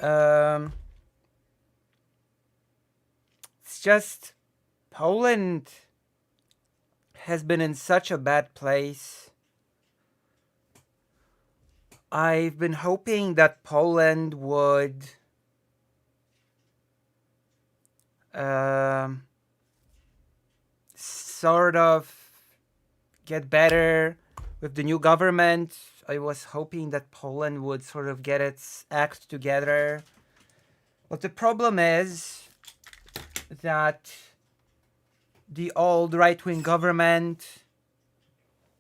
Um, it's just Poland has been in such a bad place. I've been hoping that Poland would um, sort of get better with the new government. I was hoping that Poland would sort of get its act together. But the problem is that the old right-wing government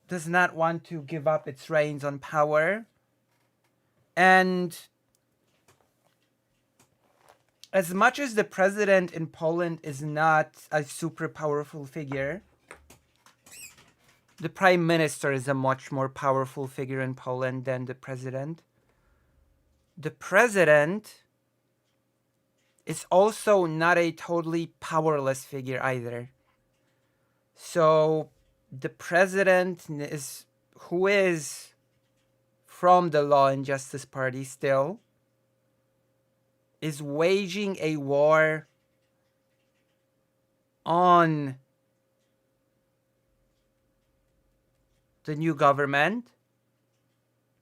does not want to give up its reins on power. And as much as the president in Poland is not a super powerful figure, the prime minister is a much more powerful figure in Poland than the president. The president is also not a totally powerless figure either. So the president is, who is from the Law and Justice Party still, is waging a war on the new government,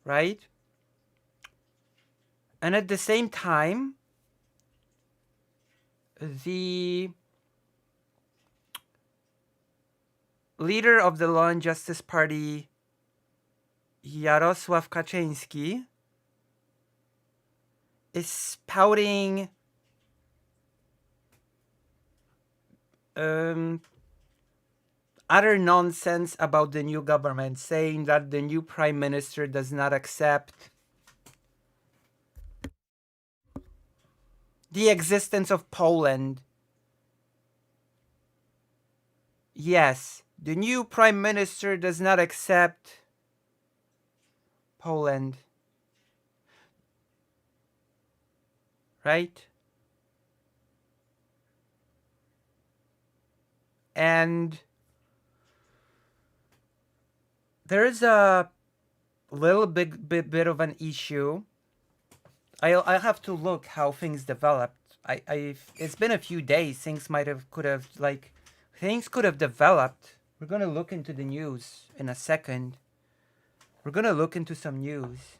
right? And at the same time, the leader of the Law and Justice Party, Jarosław Kaczyński, is spouting utter nonsense about the new government, saying that the new prime minister does not accept the existence of Poland. Yes, the new prime minister does not accept Poland. Right? And there is a little bit of an issue. I'll have to look how things developed. It's been a few days. Things could have developed. We're gonna look into the news in a second. We're gonna look into some news.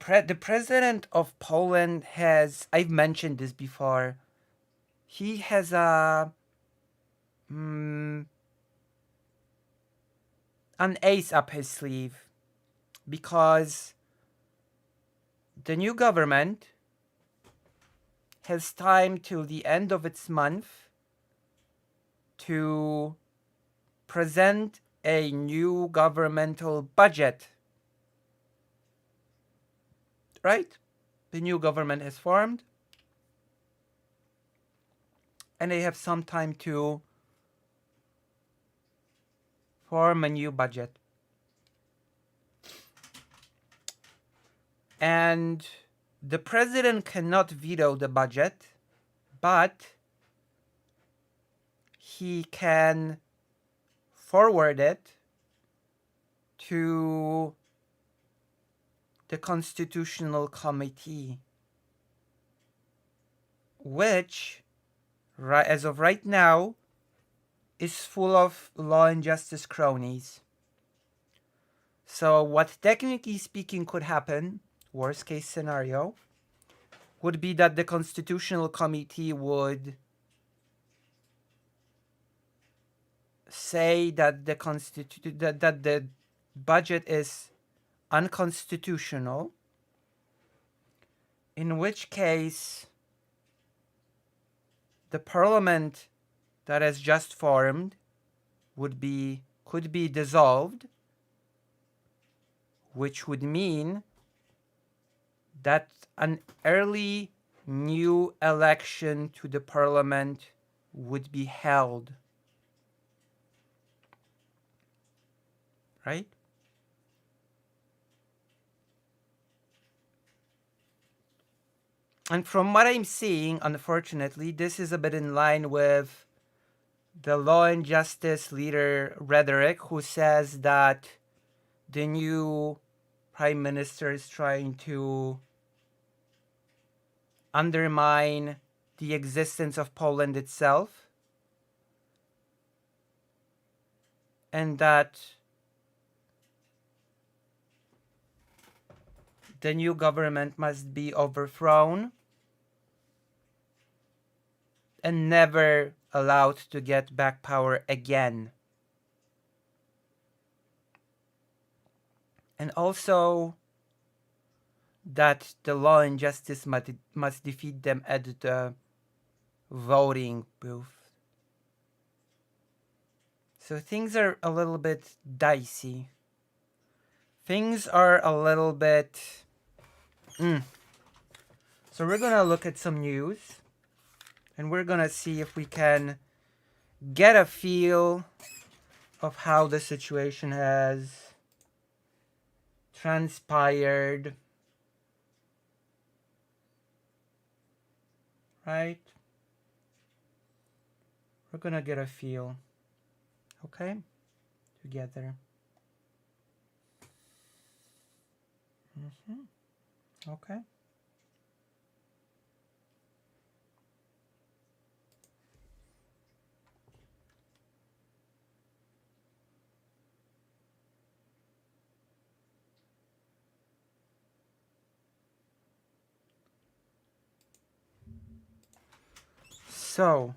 The president of Poland has, I've mentioned this before, he has an ace up his sleeve, because the new government has time till the end of its month to present a new governmental budget. Right? The new government has formed, and they have some time to form a new budget. And the president cannot veto the budget, but he can forward it to the Constitutional Committee, which, as of right now, is full of law and justice cronies. So what technically speaking could happen, worst case scenario, would be that the Constitutional Committee would say that that the budget is unconstitutional, in which case the parliament that has just formed could be dissolved, which would mean that an early new election to the parliament would be held. Right? And from what I'm seeing, unfortunately, this is a bit in line with the Law and Justice leader rhetoric, who says that the new prime minister is trying to undermine the existence of Poland itself, and that the new government must be overthrown and never allowed to get back power again. And also that the law and justice must defeat them at the voting booth. So things are a little bit dicey. Things are a little bit... So we're gonna look at some news, and we're gonna see if we can get a feel of how the situation has transpired. Right? We're gonna get a feel. Okay? Together. Okay. So,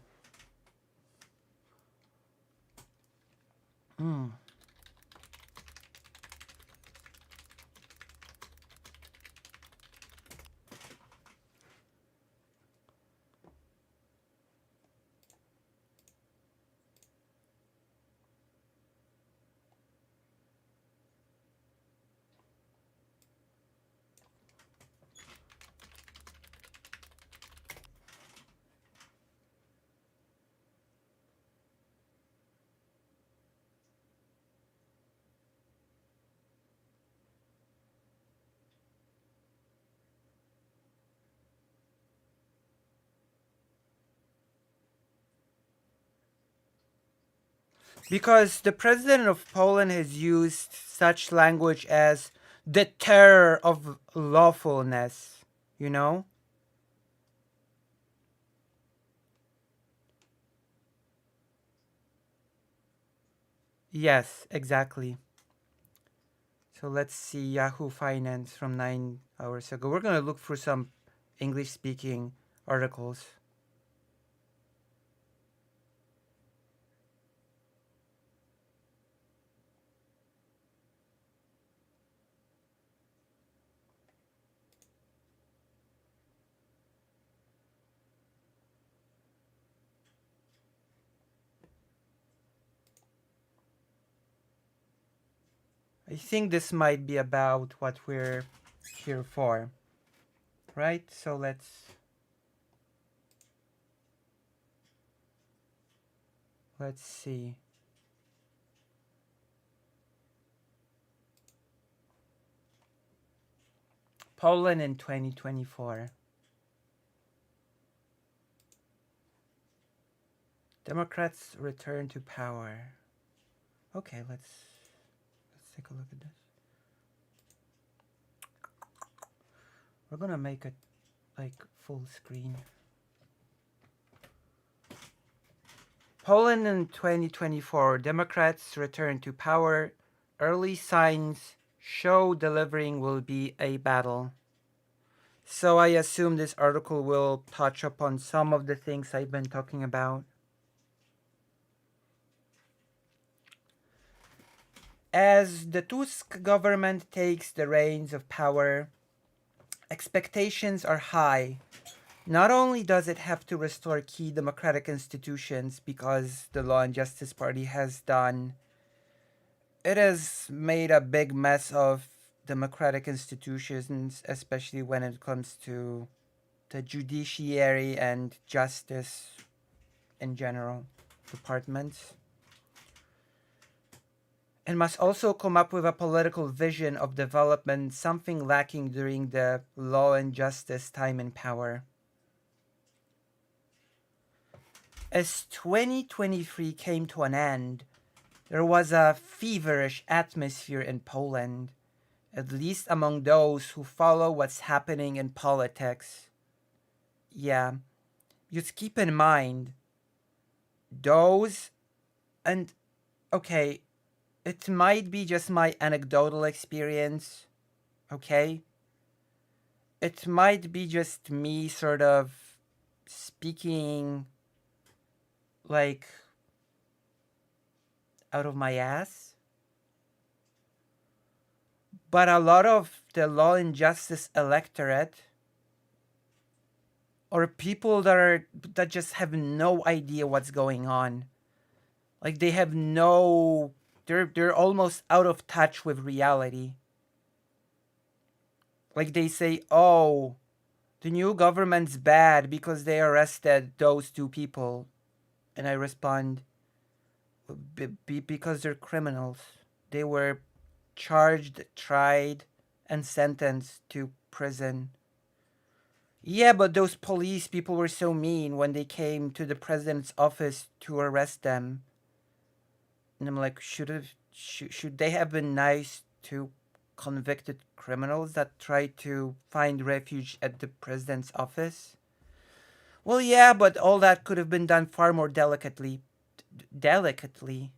because the president of Poland has used such language as the terror of lawfulness, you know? Yes, exactly. So let's see Yahoo Finance from 9 hours ago. We're gonna look for some English-speaking articles. I think this might be about what we're here for, right? So let's see. Poland in 2024. Democrats return to power. Okay, let's take a look at this. We're gonna make it like full screen. Poland in 2024. Democrats return to power. Early signs show delivering will be a battle. So I assume this article will touch upon some of the things I've been talking about. As the Tusk government takes the reins of power, expectations are high. Not only does it have to restore key democratic institutions, because the Law and Justice Party has done, it has made a big mess of democratic institutions, especially when it comes to the judiciary and justice in general departments. And must also come up with a political vision of development, something lacking during the Law and Justice time in power. As 2023 came to an end, there was a feverish atmosphere in Poland, at least among those who follow what's happening in politics. yeah, just keep in mind those, and okay, it might be just my anecdotal experience, okay? It might be just me sort of speaking like out of my ass. But a lot of the law and justice electorate, or people that just have no idea what's going on, like they have no, they're almost out of touch with reality. Like they say, oh, the new government's bad because they arrested those two people. And I respond, because they're criminals. They were charged, tried, and sentenced to prison. Yeah, but those police people were so mean when they came to the president's office to arrest them. And I'm like, should they have been nice to convicted criminals that tried to find refuge at the president's office? Well, yeah, but all that could have been done far more delicately. Delicately?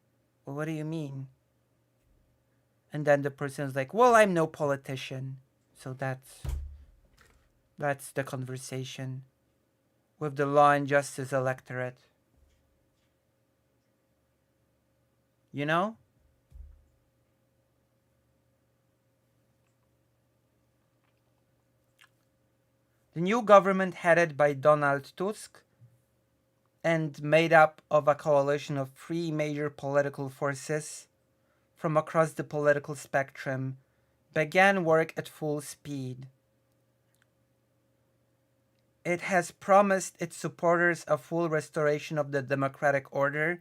Well, what do you mean? And then the person's like, well, I'm no politician. So that's the conversation with the law and justice electorate. You know? The new government headed by Donald Tusk and made up of a coalition of three major political forces from across the political spectrum began work at full speed. It has promised its supporters a full restoration of the democratic order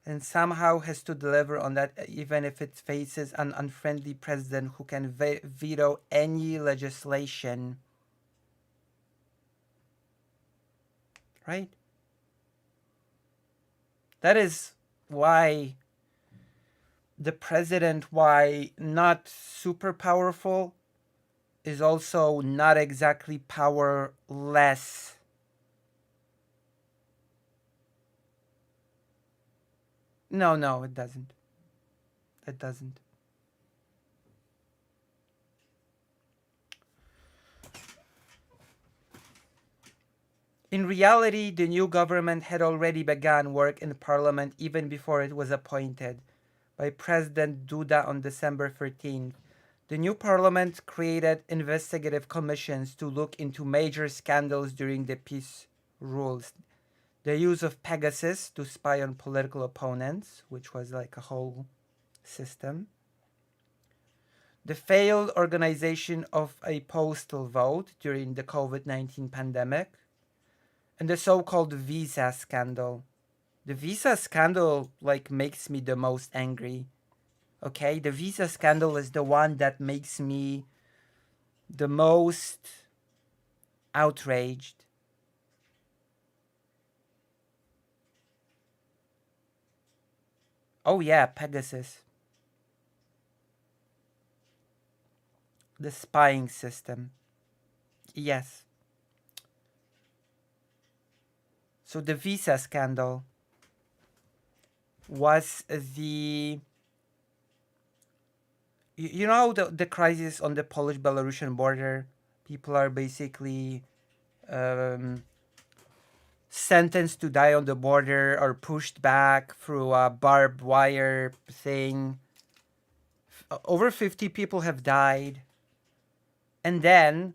and somehow has to deliver on that, even if it faces an unfriendly president who can veto any legislation. Right? That is why the president, why not super powerful, is also not exactly powerless. No, it doesn't. It doesn't. In reality, the new government had already begun work in parliament even before it was appointed by President Duda on December 13th. The new parliament created investigative commissions to look into major scandals during the peace rules. The use of Pegasus to spy on political opponents, which was like a whole system. The failed organization of a postal vote during the COVID-19 pandemic. And the so-called visa scandal. The visa scandal like makes me the most angry. Okay, the visa scandal is the one that makes me the most outraged. Oh yeah, Pegasus. The spying system. Yes. So the visa scandal was the, you know, the crisis on the Polish-Belarusian border. People are basically sentenced to die on the border or pushed back through a barbed wire thing. Over 50 people have died. And then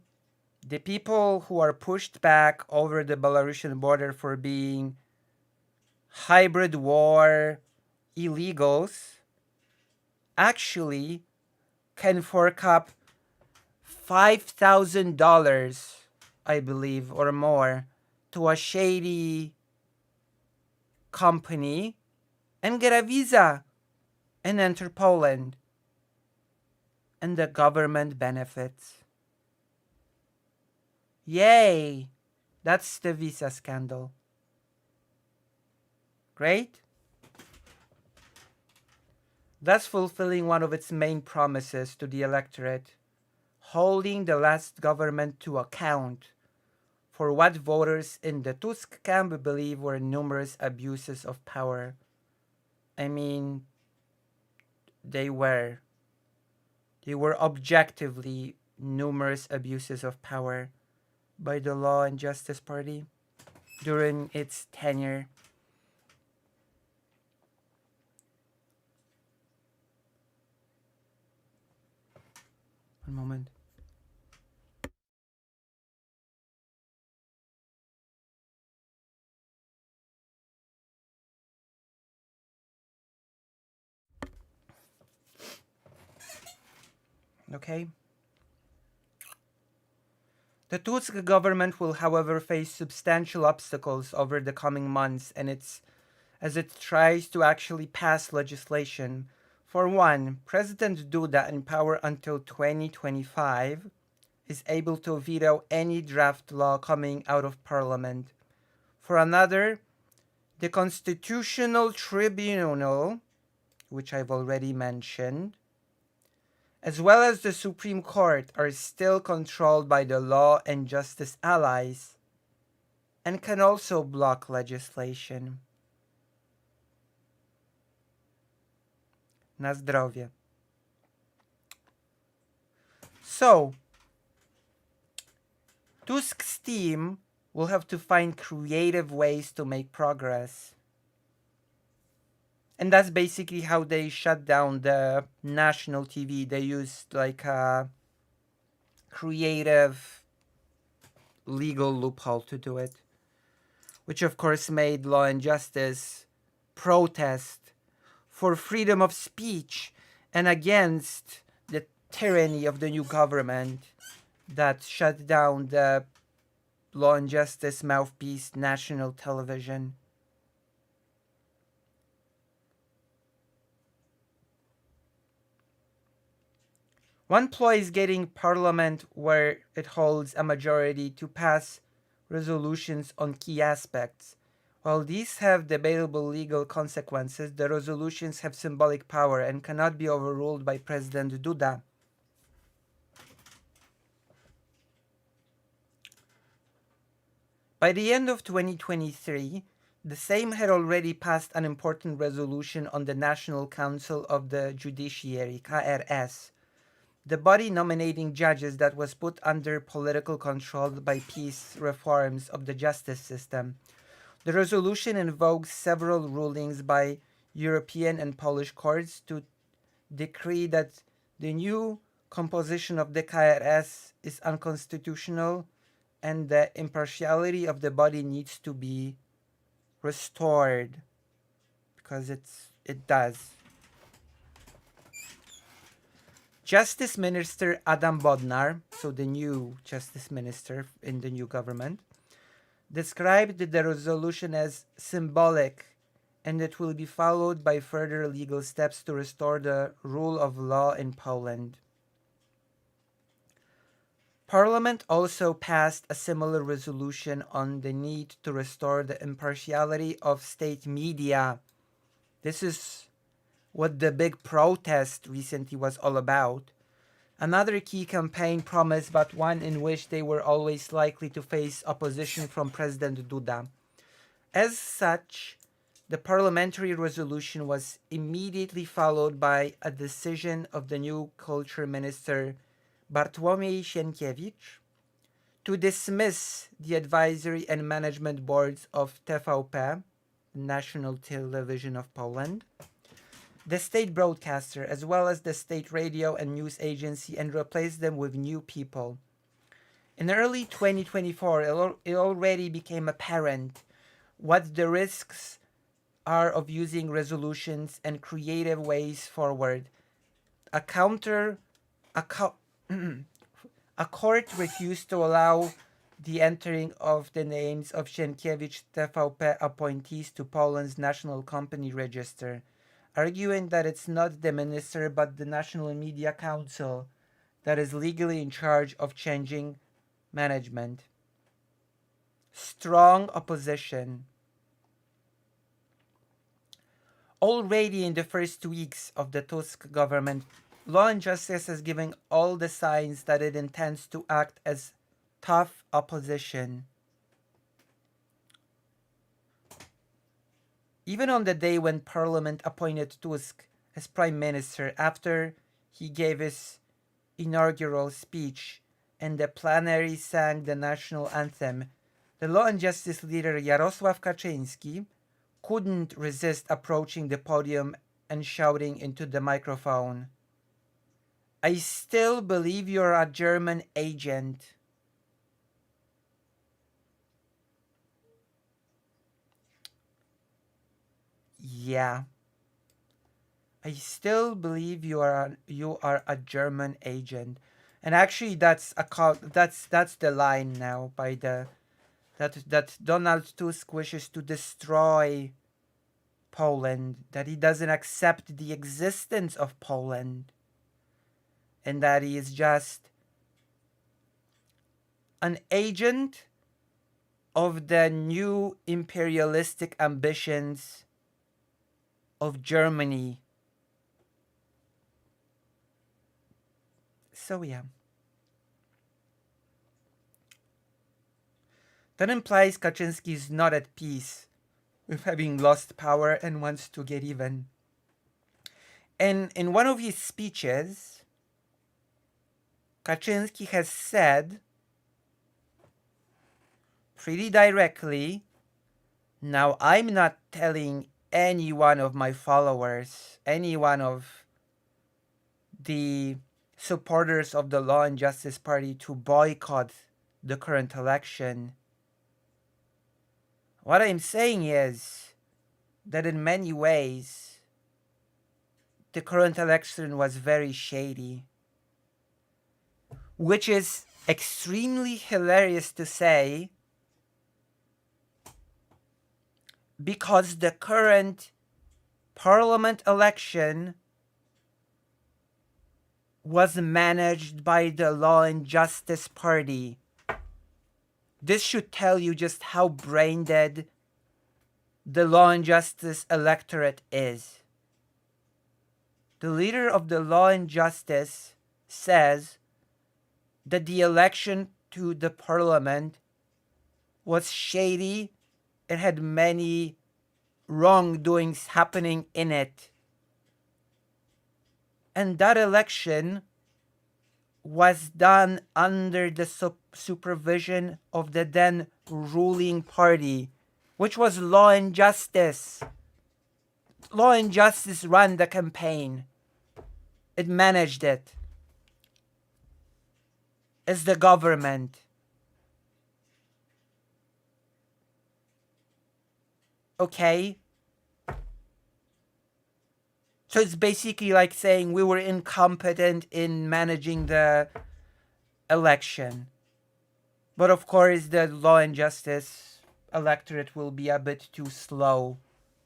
the people who are pushed back over the Belarusian border for being hybrid war illegals actually can fork up $5,000, I believe, or more, to a shady company and get a visa and enter Poland. And the government benefits. Yay! That's the visa scandal. Great? Thus fulfilling one of its main promises to the electorate, holding the last government to account for what voters in the Tusk camp believe were numerous abuses of power. I mean, they were. They were objectively numerous abuses of power by the Law and Justice Party during its tenure. One moment. Okay. The Tusk government will, however, face substantial obstacles over the coming months as it tries to actually pass legislation. For one, President Duda, in power until 2025, is able to veto any draft law coming out of parliament. For another, the Constitutional Tribunal, which I've already mentioned, as well as the Supreme Court, are still controlled by the Law and Justice allies and can also block legislation. Na zdrowie. So, Tusk's team will have to find creative ways to make progress. And that's basically how they shut down the national TV. They used like a creative legal loophole to do it, which of course made Law and Justice protest for freedom of speech and against the tyranny of the new government that shut down the Law and Justice mouthpiece national television. One ploy is getting Parliament, where it holds a majority, to pass resolutions on key aspects. While these have debatable legal consequences, the resolutions have symbolic power and cannot be overruled by President Duda. By the end of 2023, the Sejm had already passed an important resolution on the National Council of the Judiciary, KRS, the body nominating judges that was put under political control by peace reforms of the justice system. The resolution invokes several rulings by European and Polish courts to decree that the new composition of the KRS is unconstitutional and the impartiality of the body needs to be restored, because it does. Justice Minister Adam Bodnar, so the new Justice Minister in the new government, described the resolution as symbolic and it will be followed by further legal steps to restore the rule of law in Poland. Parliament also passed a similar resolution on the need to restore the impartiality of state media. This is what the big protest recently was all about. Another key campaign promise, but one in which they were always likely to face opposition from President Duda. As such, the parliamentary resolution was immediately followed by a decision of the new culture minister Bartłomiej Sienkiewicz to dismiss the advisory and management boards of TVP, National Television of Poland, the state broadcaster, as well as the state radio and news agency, and replace them with new people. In early 2024, it already became apparent what the risks are of using resolutions and creative ways forward. A court refused to allow the entering of the names of Sienkiewicz TVP appointees to Poland's National Company Register, arguing that it's not the minister but the National Media Council that is legally in charge of changing management. Strong opposition. Already in the first weeks of the Tusk government, Law and Justice has given all the signs that it intends to act as tough opposition. even on the day when Parliament appointed Tusk as Prime Minister after he gave his inaugural speech and the plenary sang the national anthem, the Law and Justice leader Jarosław Kaczyński couldn't resist approaching the podium and shouting into the microphone, "I still believe you're a German agent." Yeah. I still believe you are a German agent. And actually that's the line now by the that Donald Tusk wishes to destroy Poland, that he doesn't accept the existence of Poland, and that he is just an agent of the new imperialistic ambitions of Germany. So yeah. That implies Kaczynski is not at peace with having lost power and wants to get even. And in one of his speeches, Kaczynski has said pretty directly, now I'm not telling any one of my followers, any one of the supporters of the Law and Justice Party to boycott the current election. What I'm saying is that in many ways, the current election was very shady, which is extremely hilarious to say because the current parliament election was managed by the Law and Justice Party. This should tell you just how brain dead the Law and Justice electorate is. The leader of the Law and Justice says that the election to the parliament was shady. It had many wrongdoings happening in it. And that election was done under the supervision of the then ruling party, which was Law and Justice. Law and Justice ran the campaign. It managed it. It's the government. Okay? So it's basically like saying we were incompetent in managing the election. But of course, the Law and Justice electorate will be a bit too slow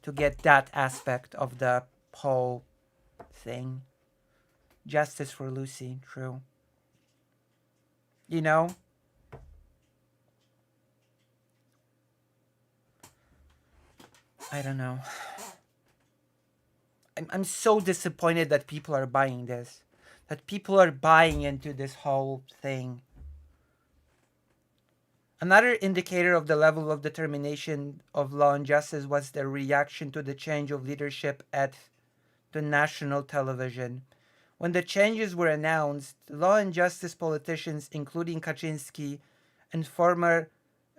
to get that aspect of the whole thing. Justice for Lucy, true. You know? I don't know. I'm so disappointed that people are buying this. That people are buying into this whole thing. Another indicator of the level of determination of Law and Justice was the reaction to the change of leadership at the national television. When the changes were announced, Law and Justice politicians, including Kaczynski and former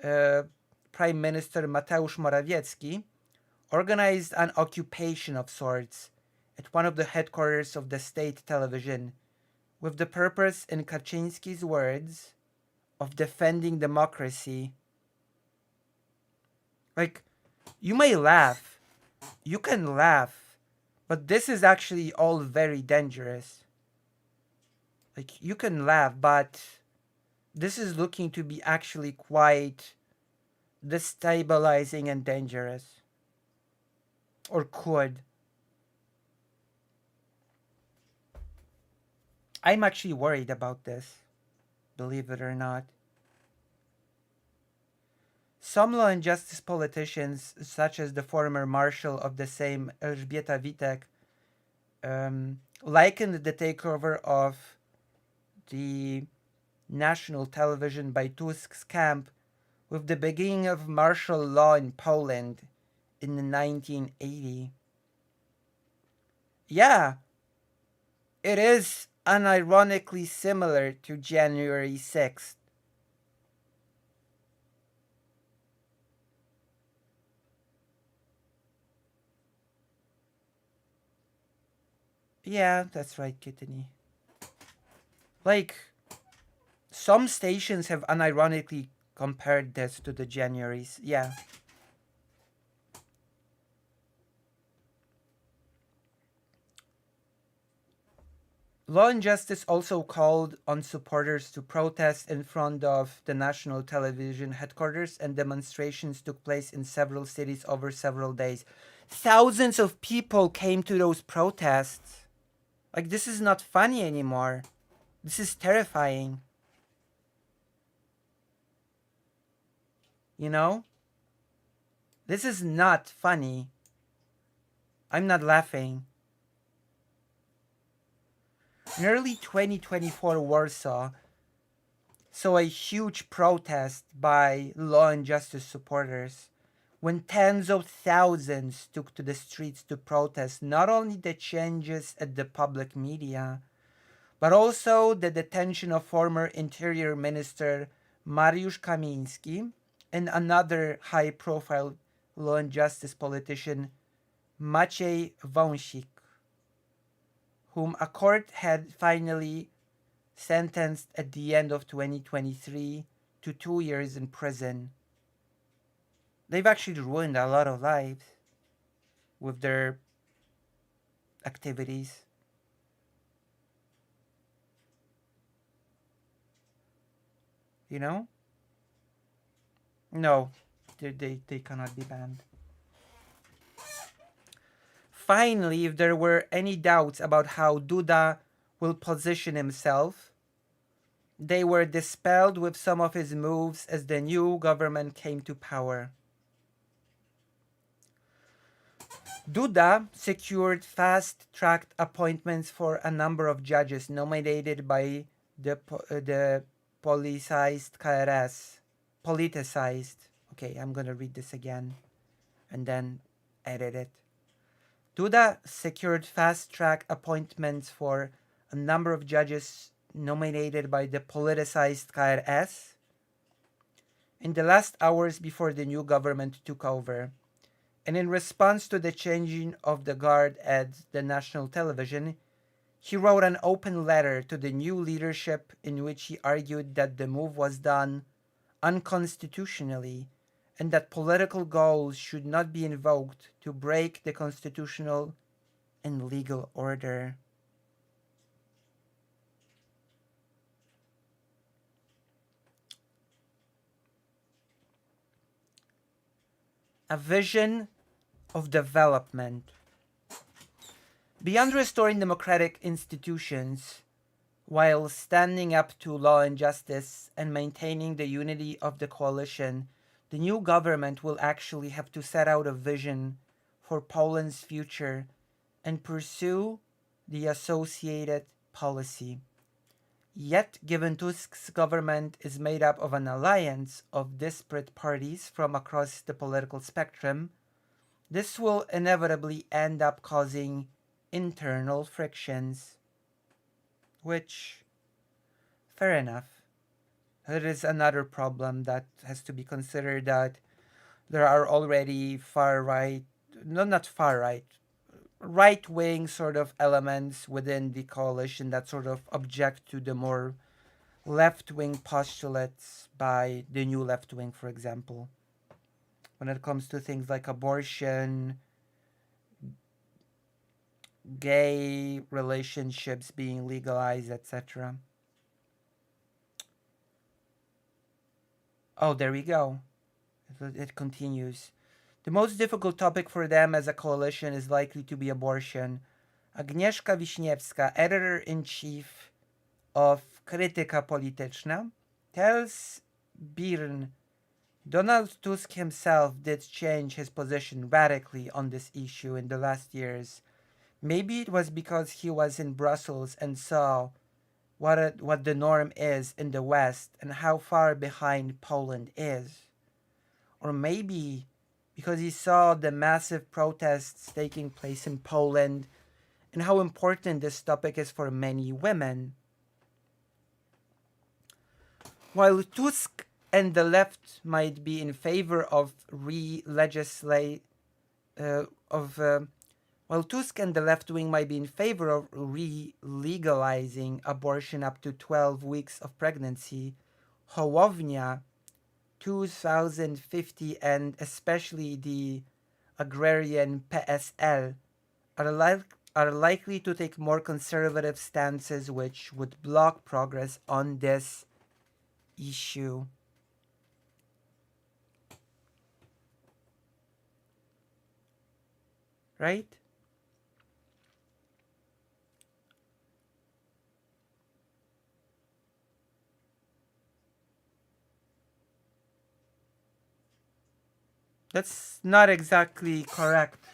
Prime Minister Mateusz Morawiecki, organized an occupation of sorts at one of the headquarters of the state television, with the purpose, in Kaczynski's words, of defending democracy. Like, you may laugh, you can laugh, but this is actually all very dangerous. Like, you can laugh, but this is looking to be actually quite destabilizing and dangerous. Or could. I'm actually worried about this, believe it or not. Some Law and Justice politicians, such as the former Marshal of the same Elżbieta Witek, likened the takeover of the national television by Tusk's camp with the beginning of martial law in Poland in 1980. Yeah, it is unironically similar to January 6th. Yeah, that's right, Kittany. Like, some stations have unironically compared this to the January's. Yeah. Law and Justice also called on supporters to protest in front of the national television headquarters, and demonstrations took place in several cities over several days. Thousands of people came to those protests. Like, this is not funny anymore. This is terrifying. You know? This is not funny. I'm not laughing. In early 2024 Warsaw saw a huge protest by Law and Justice supporters when tens of thousands took to the streets to protest not only the changes at the public media, but also the detention of former Interior Minister Mariusz Kamiński and another high-profile Law and Justice politician, Maciej Wąsik, whom a court had finally sentenced at the end of 2023 to 2 years in prison. They've actually ruined a lot of lives with their activities. You know? No, they cannot be banned. Finally, if there were any doubts about how Duda will position himself, they were dispelled with some of his moves as the new government came to power. Duda secured fast-tracked appointments for a number of judges nominated by the politicized KRS. Politicized. Okay, I'm gonna read this again and then edit it. Duda secured fast-track appointments for a number of judges nominated by the politicized KRS in the last hours before the new government took over. And in response to the changing of the guard at the national television, he wrote an open letter to the new leadership in which he argued that the move was done unconstitutionally and that political goals should not be invoked to break the constitutional and legal order. A vision of development. Beyond restoring democratic institutions, while standing up to law and justice and maintaining the unity of the coalition, the new government will actually have to set out a vision for Poland's future and pursue the associated policy. Yet, given Tusk's government is made up of an alliance of disparate parties from across the political spectrum, this will inevitably end up causing internal frictions. Which, fair enough. It is another problem that has to be considered, that there are already far right, no, not far right, right wing sort of elements within the coalition that sort of object to the more left wing postulates by the new left wing, for example. When it comes to things like abortion, gay relationships being legalized, etc. Oh, there we go. It continues. The most difficult topic for them as a coalition is likely to be abortion. Agnieszka Wiśniewska, editor-in-chief of Krytyka Polityczna, tells Byrne Donald Tusk himself did change his position radically on this issue in the last years. Maybe it was because he was in Brussels and saw what the norm is in the West and how far behind Poland is. Or maybe because he saw the massive protests taking place in Poland and how important this topic is for many women. While Tusk and the left might be in favor of while Tusk and the left wing might be in favor of re-legalizing abortion up to 12 weeks of pregnancy, Hołownia, 2050, and especially the agrarian PSL are likely to take more conservative stances which would block progress on this issue. Right? That's not exactly correct.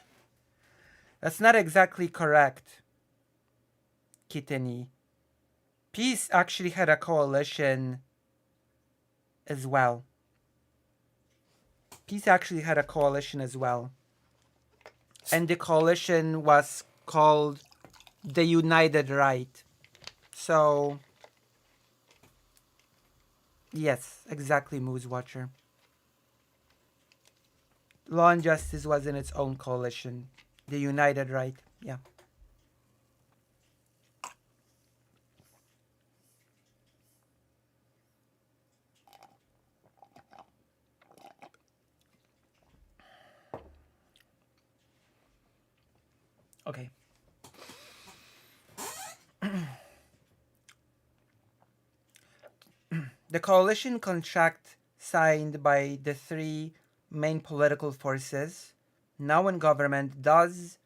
That's not exactly correct, Kitani. Peace actually had a coalition as well. Peace actually had a coalition as well. And the coalition was called the United Right. So, yes, exactly, Moose Watcher. Law and Justice was in its own coalition. The United Right, yeah. Okay. The coalition contract signed by the three main political forces now in government does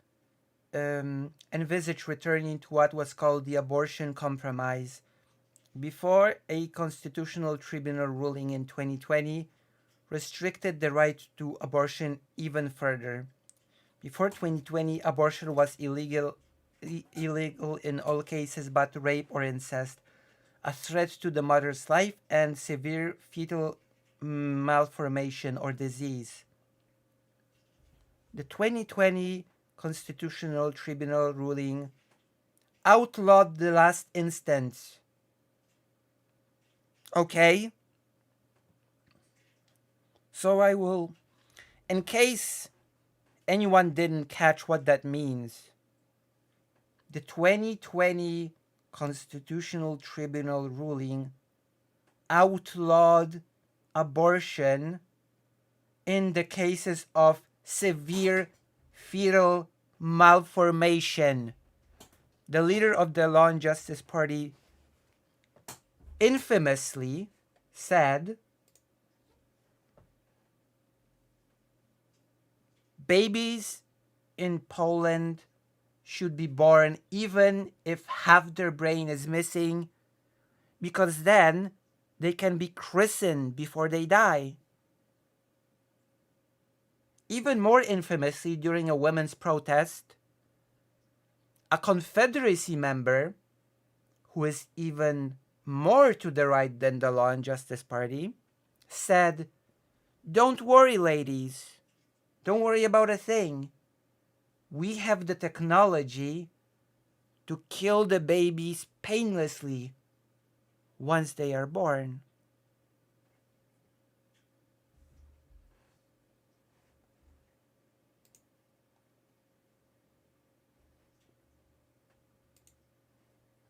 envisage returning to what was called the abortion compromise before a constitutional tribunal ruling in 2020 restricted the right to abortion even further. Before 2020, abortion was illegal in all cases but rape or incest, a threat to the mother's life, and severe fetal malformation or disease. The 2020 Constitutional Tribunal ruling outlawed the last instance. Okay? So I will, in case anyone didn't catch what that means, the 2020 Constitutional Tribunal ruling outlawed abortion in the cases of severe fetal malformation. The leader of the Law and Justice Party infamously said, babies in Poland should be born even if half their brain is missing, because then they can be christened before they die. Even more infamously, during a women's protest, a Confederacy member, who is even more to the right than the Law and Justice Party, said, "Don't worry, ladies. Don't worry about a thing. We have the technology to kill the babies painlessly once they are born."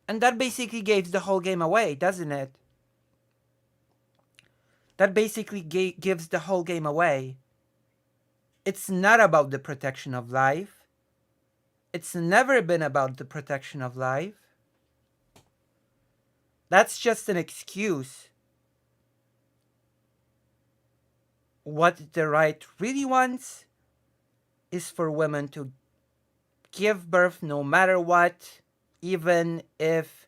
And that basically gives the whole game away, doesn't it? That basically gives the whole game away. It's not about the protection of life. It's never been about the protection of life. That's just an excuse. What the right really wants is for women to give birth no matter what, even if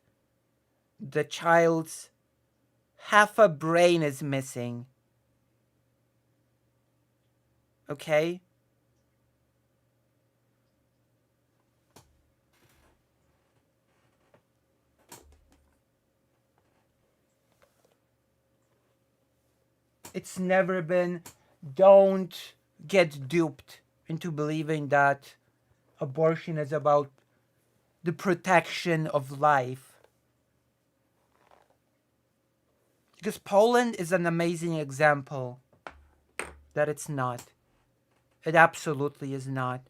the child's half a brain is missing. Okay? It's never been, don't get duped into believing that abortion is about the protection of life. Because Poland is an amazing example that it's not. It absolutely is not.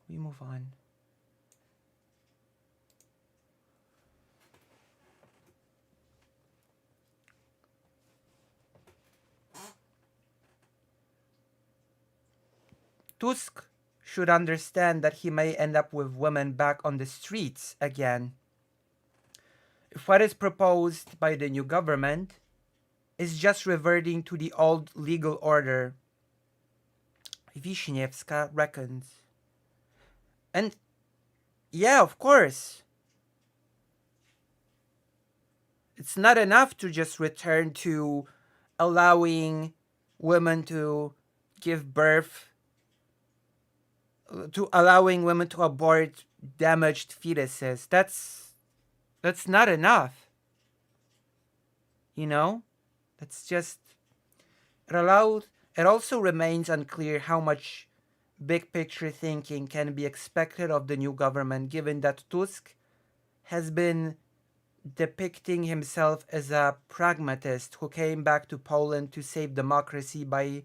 We move on. Tusk should understand that he may end up with women back on the streets again. If what is proposed by the new government is just reverting to the old legal order, Wiśniewska reckons. And yeah, of course, it's not enough to just return to allowing women to give birth, to allowing women to abort damaged fetuses. That's not enough. You know? That's just it also remains unclear how much big picture thinking can be expected of the new government given that Tusk has been depicting himself as a pragmatist who came back to Poland to save democracy by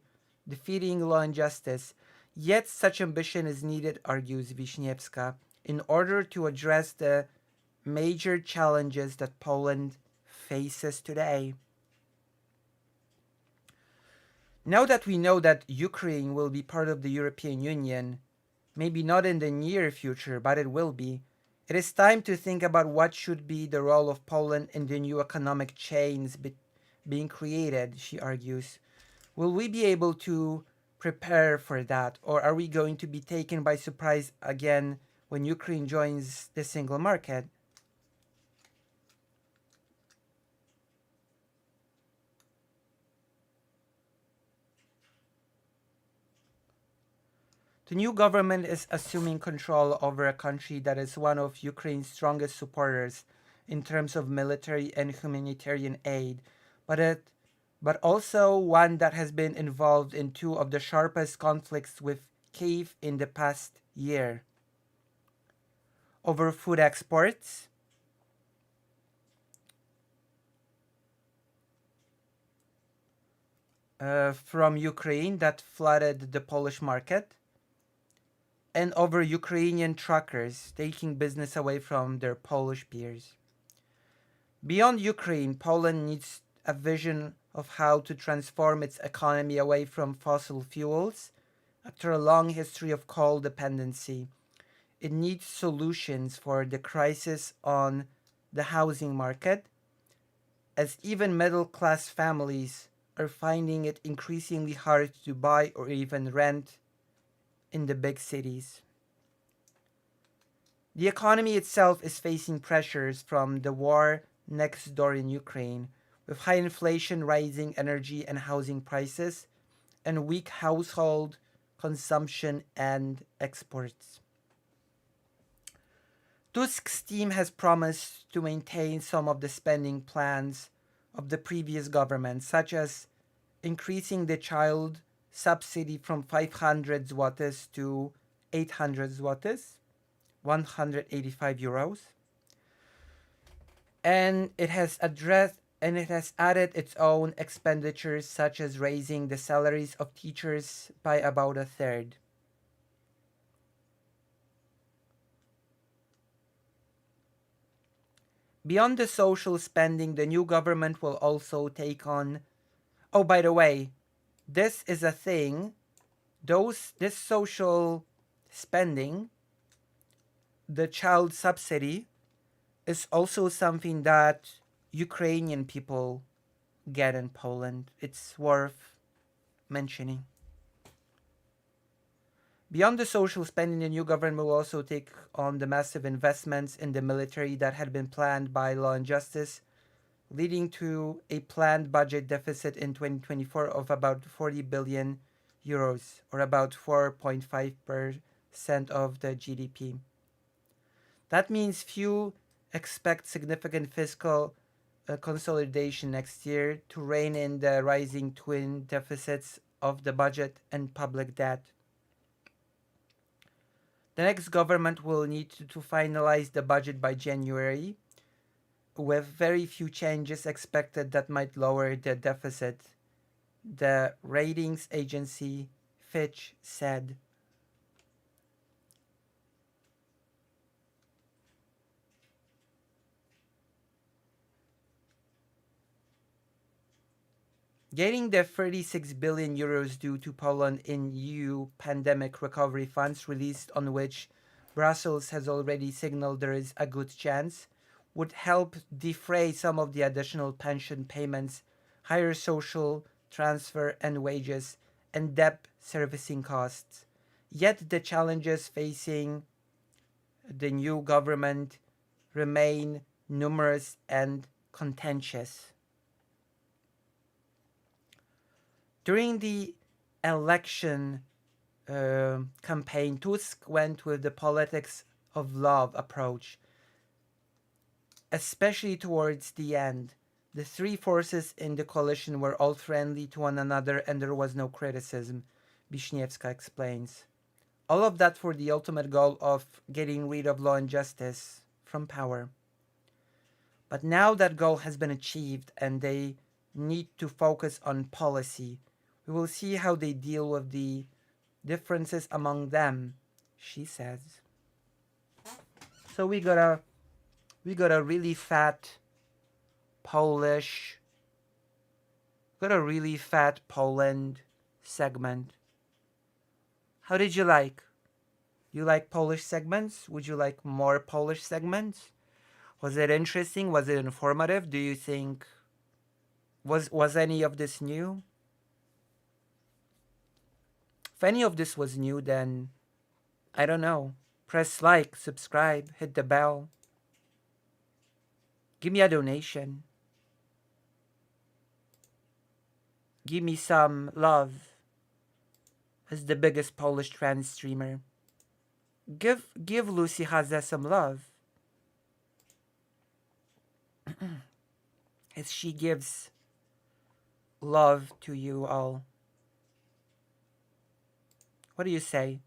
defeating law and justice. Yet such ambition is needed, argues Wiśniewska, in order to address the major challenges that Poland faces today. Now that we know that Ukraine will be part of the European Union, maybe not in the near future, but it will be, it is time to think about what should be the role of Poland in the new economic chains being created, she argues. Will we be able to prepare for that, or are we going to be taken by surprise again when Ukraine joins the single market? The new government is assuming control over a country that is one of Ukraine's strongest supporters in terms of military and humanitarian aid, but also one that has been involved in two of the sharpest conflicts with Kyiv in the past year. Over food exports, from Ukraine that flooded the Polish market, and over Ukrainian truckers taking business away from their Polish peers. Beyond Ukraine, Poland needs a vision of how to transform its economy away from fossil fuels after a long history of coal dependency. It needs solutions for the crisis on the housing market, as even middle class families are finding it increasingly hard to buy or even rent in the big cities. The economy itself is facing pressures from the war next door in Ukraine, with high inflation, rising energy and housing prices, and weak household consumption and exports. Tusk's team has promised to maintain some of the spending plans of the previous government, such as increasing the child subsidy from 500 zlotys to 800 zlotys, 185 euros. And it has added its own expenditures, such as raising the salaries of teachers by about a third. Beyond the social spending, the new government will also take on. Oh, by the way, this is a thing. This social spending, the child subsidy, is also something that Ukrainian people get in Poland. It's worth mentioning. Beyond the social spending, the new government will also take on the massive investments in the military that had been planned by Law and Justice, leading to a planned budget deficit in 2024 of about 40 billion euros, or about 4.5% of the GDP. That means few expect significant fiscal consolidation next year to rein in the rising twin deficits of the budget and public debt. The next government will need to finalize the budget by January, with very few changes expected that might lower the deficit, the ratings agency Fitch said. Getting the 36 billion euros due to Poland in EU pandemic recovery funds released, on which Brussels has already signaled there is a good chance, would help defray some of the additional pension payments, higher social transfer and wages, and debt servicing costs. Yet the challenges facing the new government remain numerous and contentious. During the election campaign, Tusk went with the politics of love approach, especially towards the end. The three forces in the coalition were all friendly to one another and there was no criticism, Wiśniewska explains. All of that for the ultimate goal of getting rid of law and justice from power. But now that goal has been achieved and they need to focus on policy. We will see how they deal with the differences among them, she says. So we got a really fat Polish, Poland segment. How did you like? You like Polish segments? Would you like more Polish segments? Was it interesting? Was it informative? Do you think was any of this new? If any of this was new, then I don't know. Press like, subscribe, hit the bell. Give me a donation. Give me some love as the biggest Polish trans streamer. Give Lucy Haza some love. As she gives love to you all. What do you say?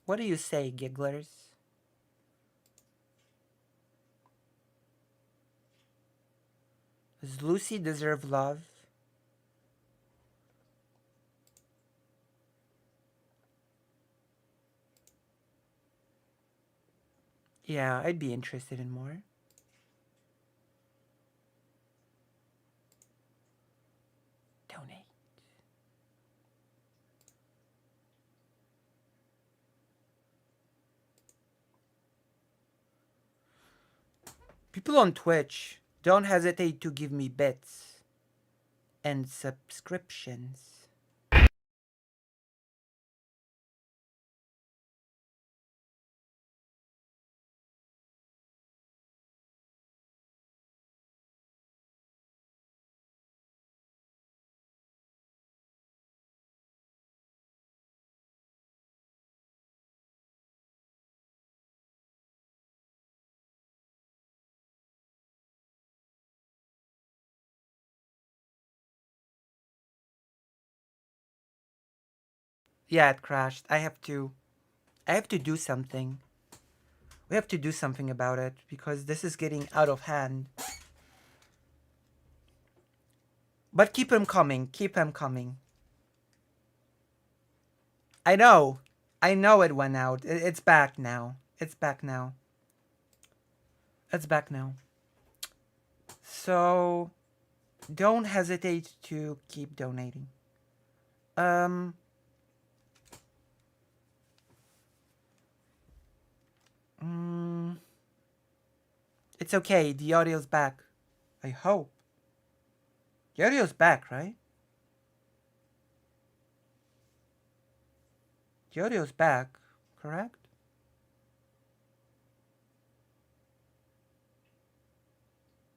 What do you say, gigglers? Does Lucy deserve love? Yeah, I'd be interested in more. Donate. People on Twitch, don't hesitate to give me bits and subscriptions. Yeah, it crashed. I have to do something. We have to do something about it because this is getting out of hand. But keep them coming. Keep them coming. I know it went out. It's back now. It's back now. It's back now. So don't hesitate to keep donating. It's okay. The audio's back. I hope. The audio's back, right? The audio's back, correct?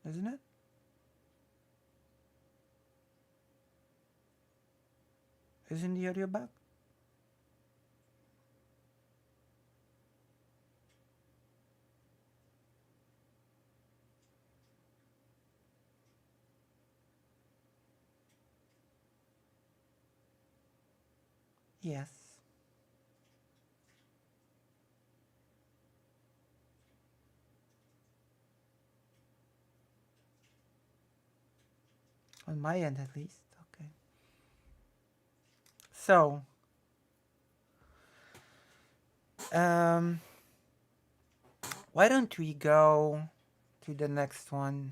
Isn't it? Isn't the audio back? Yes. On my end, at least. Okay. So, why don't we go to the next one?